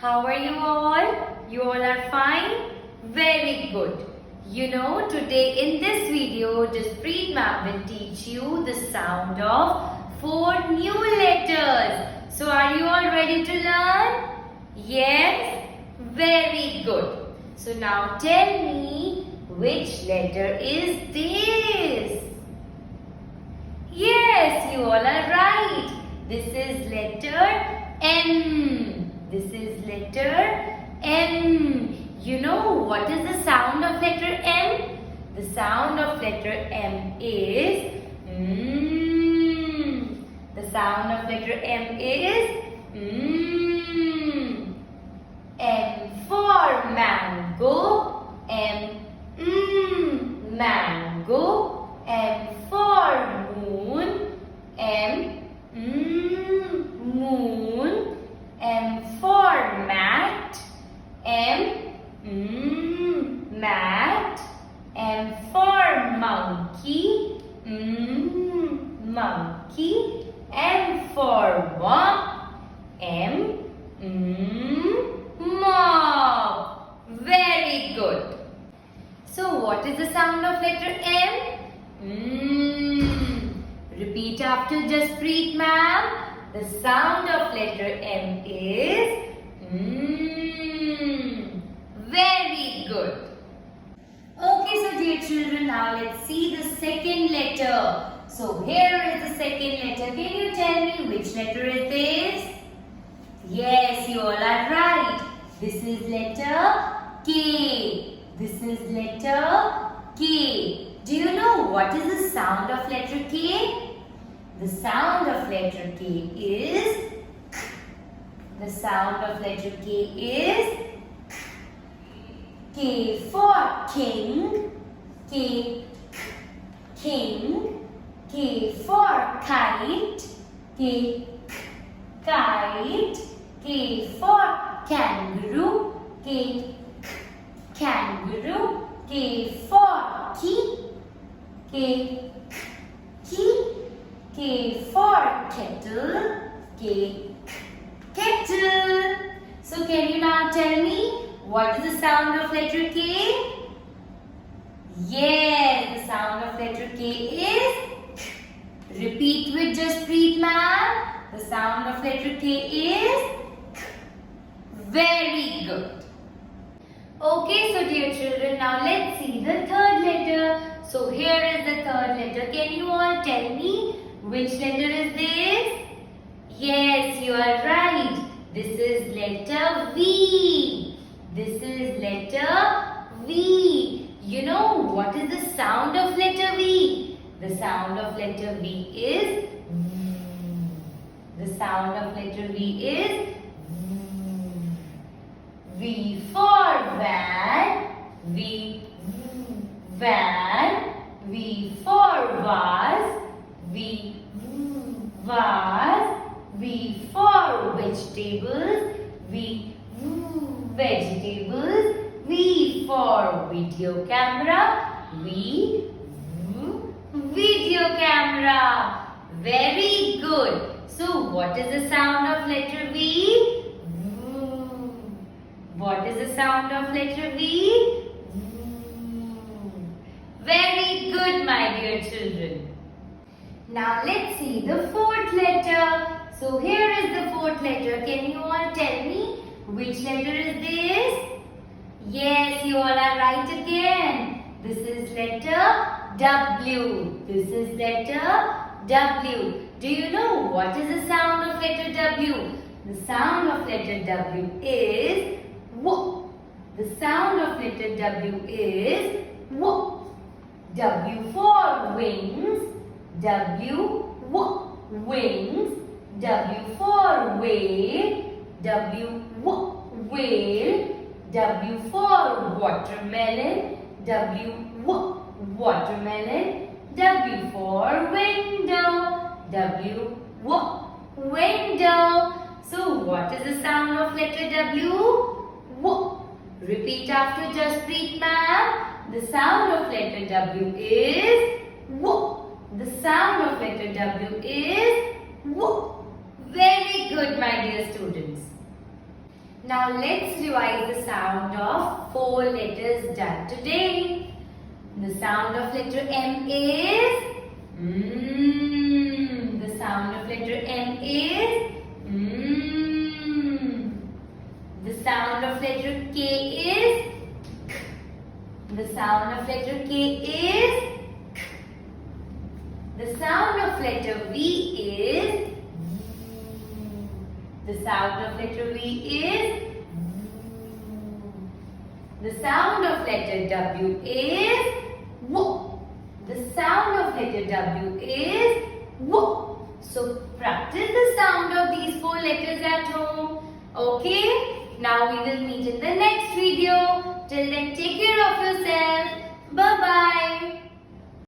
How are you all? You all are fine? Very good. Today in this video, Jaspreet ma'am will teach you the sound of 4 new letters. So are you all ready to learn? Yes? Very good. So now tell me, which letter is this? Yes, you all are right. This is letter M. This is letter M. You know what is the sound of letter M? The sound of letter M is M. The sound of letter M is M. M for mango. M. Mango. M for moon. M. Moon. M for mat. M. Mat. M for monkey. Monkey. M for mop. M. Mop. Very good. So what is the sound of letter M? Repeat after Jaspreet ma'am. The sound of letter M is Very good. Okay, so dear children, now let's see the second letter. So here is the second letter. Can you tell me which letter is this? Yes, you all are right. This is letter K. This is letter K. Do you know what is the sound of letter K? The sound of letter K is K. The sound of letter K is K for king. K. King. K for kite. K. Kite. K for kangaroo. K. Kangaroo. K for key. K. Key. K for kettle. K. Kettle. So can you now tell me what is the sound of letter K? Yes, the sound of letter K is K. Repeat with Jaspreet ma'am. The sound of letter K is K. Very good. Okay, so dear children, now let's see the third letter. So here is the third letter. Can you all tell me which letter is this? Yes, you are right. This is letter V. This is letter V. You know what is the sound of letter V? The sound of letter V is V. The sound of letter V is V. V for van. V. Van. V for vase. V. Vase. V for vegetables. V. Vegetables. V for video camera. V. Video camera. Very good. So what is the sound of letter V? What is the sound of letter V? Very good, my dear children. Now let's see the fourth letter. So here is the fourth letter. Can you all tell me which letter is this? Yes, you all are right again. This is letter W. This is letter W. Do you know what is the sound of letter W? The sound of letter W is W. The sound of letter W is W. W for wings. W. Wings. W for whale. W. Whale. W for watermelon. W. Watermelon. W for window. W. Window. So what is the sound of letter W? W. Repeat after Jaspreet ma'am. The sound of letter W is W. The sound of letter W is W. Very good, my dear students. Now let's revise the sound of 4 letters done today. The sound of letter M is The sound of letter M is The sound of letter K is K. The sound of letter K is K. The sound of letter V is The sound of letter V is The sound of letter W is W. The sound of letter W is W. So practice the sound of these 4 letters at home. Okay? Now we will meet in the next video. Till then, take care of yourself. Bye-bye.